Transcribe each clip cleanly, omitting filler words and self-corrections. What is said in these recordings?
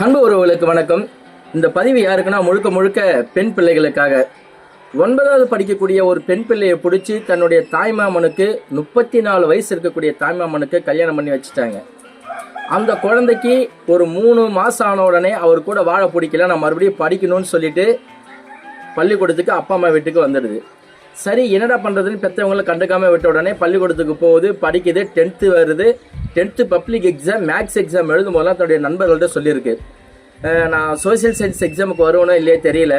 அன்பு உறவுகளுக்கு வணக்கம். இந்த பதிவு யாருக்குன்னா முழுக்க முழுக்க பெண் பிள்ளைகளுக்காக. 9வது படிக்கக்கூடிய ஒரு பெண் பிள்ளையை பிடிச்சி தன்னுடைய தாய்மாமனுக்கு 34 வயசு இருக்கக்கூடிய தாய்மாமனுக்கு கல்யாணம் பண்ணி வச்சுட்டாங்க. அந்த குழந்தைக்கு ஒரு 3 மாதம் ஆன உடனே அவர் கூட வாழ பிடிக்கல, நான் மறுபடியும் படிக்கணும்னு சொல்லிட்டு பள்ளிக்கூடத்துக்கு அப்பா அம்மா வீட்டுக்கு வந்துடுது. சரி, என்னடா பண்ணுறதுன்னு பெற்றவங்களை கண்டுக்காமல் விட்ட உடனே பள்ளிக்கூடத்துக்கு போகுது, படிக்குது. 10th வருது. 10th public exam, maths exam எழுதும் போதெல்லாம் தன்னுடைய நண்பர்கள்ட்ட சொல்லியிருக்கு, நான் சோசியல் சயின்ஸ் எக்ஸாமுக்கு வருவேனோ இல்லையே தெரியல,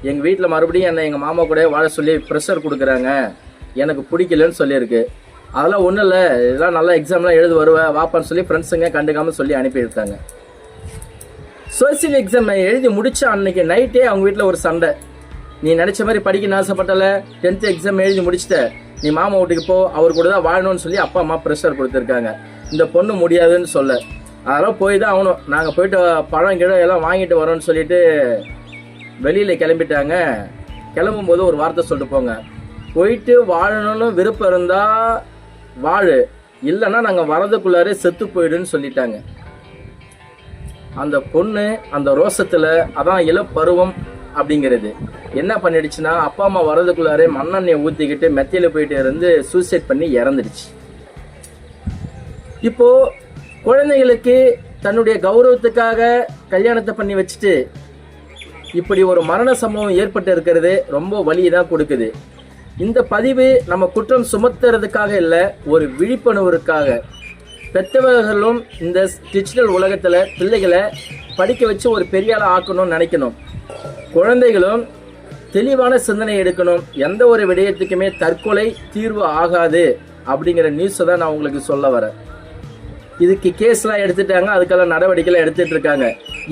எங்கள் வீட்டில் மறுபடியும் என்னை எங்கள் மாமா கூட வாழ சொல்லி ப்ரெஷர் கொடுக்குறாங்க, எனக்கு பிடிக்கலன்னு சொல்லியிருக்கு. அதெல்லாம் ஒன்றும் இல்லை, இதெல்லாம் நல்லா எக்ஸாம்லாம் எழுது வருவேன் வாப்பான்னு சொல்லி ஃப்ரெண்ட்ஸுங்க கண்டுக்காமல் சொல்லி அனுப்பியிருக்காங்க. சோசியல் எக்ஸாம் எழுதி முடிச்ச அன்னைக்கு நைட்டே அவங்க வீட்டில் ஒரு சண்டை. நீ நினச்ச மாதிரி படிக்கணும்னு ஆசைப்பட்டல, 10th எக்ஸாம் எழுதி முடிச்சுட்ட, நீ மாமா வீட்டுக்கு போ, அவர் கூட தான் வாழணும்னு சொல்லி அப்பா அம்மா ப்ரெஷர் கொடுத்துருக்காங்க. இந்த பொண்ணு முடியாதுன்னு சொல்ல, அதெல்லாம் போய் தான் ஆகணும். நாங்கள் போயிட்டு பழம் கிழம் எல்லாம் வாங்கிட்டு வரோன்னு சொல்லிட்டு வெளியில் கிளம்பிட்டாங்க. கிளம்பும்போது ஒரு வார்த்தை சொல்லிட்டு போங்க, போயிட்டு வாழணும்னு விருப்பம் இருந்தால் வாழு, இல்லைன்னா நாங்கள் வரதுக்குள்ளாரே செத்து போயிடுன்னு சொல்லிட்டாங்க. அந்த பொண்ணு அந்த ரோசத்தில், அதான் இளப்பருவம் அப்படிங்கிறது, என்ன பண்ணிடுச்சுன்னா அப்பா அம்மா வரதுக்குள்ளாரே மண்ணெண்ணெயை ஊற்றிக்கிட்டு மெத்தையில் போயிட்டு இருந்து சூசைட் பண்ணி இறந்துடுச்சு. இப்போ குழந்தைகளுக்கு தன்னுடைய கௌரவத்துக்காக கல்யாணத்தை பண்ணி வச்சுட்டு இப்படி ஒரு மரண சம்பவம் ஏற்பட்டு இருக்கிறது ரொம்ப வலியை தான் கொடுக்குது. இந்த பதிவு நம்ம குற்றம் சுமத்துறதுக்காக இல்லை, ஒரு விழிப்புணர்வுக்காக. பெற்றவர்களும் இந்த டிஜிட்டல் உலகத்தில் பிள்ளைகளை படிக்க வச்சு ஒரு பெரிய ஆளாக ஆக்கணும்னு நினைக்கணும். குழந்தைகளும் தெளிவான சிந்தனை எடுக்கணும். எந்த ஒரு விடயத்துக்குமே தற்கொலை தீர்வு ஆகாது அப்படிங்கிற நியூஸை தான் நான் உங்களுக்கு சொல்ல வரேன். இதுக்கு கேஸ்லாம் எடுத்துட்டாங்க, அதுக்கெல்லாம் நடவடிக்கைலாம் எடுத்துட்டு இருக்காங்க.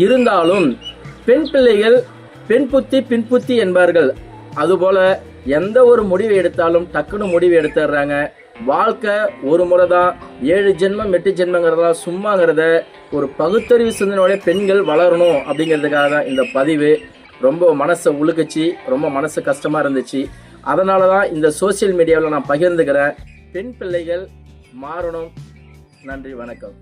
இருந்தாலும் பெண் பிள்ளைகள் பெண் புத்தி பின் புத்தி என்பார்கள். அதுபோல எந்த ஒரு முடிவு எடுத்தாலும் டக்குன்னு முடிவு எடுத்துடுறாங்க. வாழ்க்கை ஒரு முறை தான், 7 ஜென்மம் 8 ஜென்மங்கிறதெல்லாம் சும்மாங்கிறத ஒரு பகுத்தறிவு சிந்தனையோட பெண்கள் வளரணும் அப்படிங்கிறதுக்காக தான் இந்த பதிவு. ரொம்ப மனசை உழுக்குச்சு, ரொம்ப மனசு கஷ்டமாக இருந்துச்சு. அதனால தான் இந்த சோசியல் மீடியாவில் நான் பகிர்ந்துக்கிறேன். பெண் பிள்ளைகள் மாறணும். நன்றி, வணக்கம்.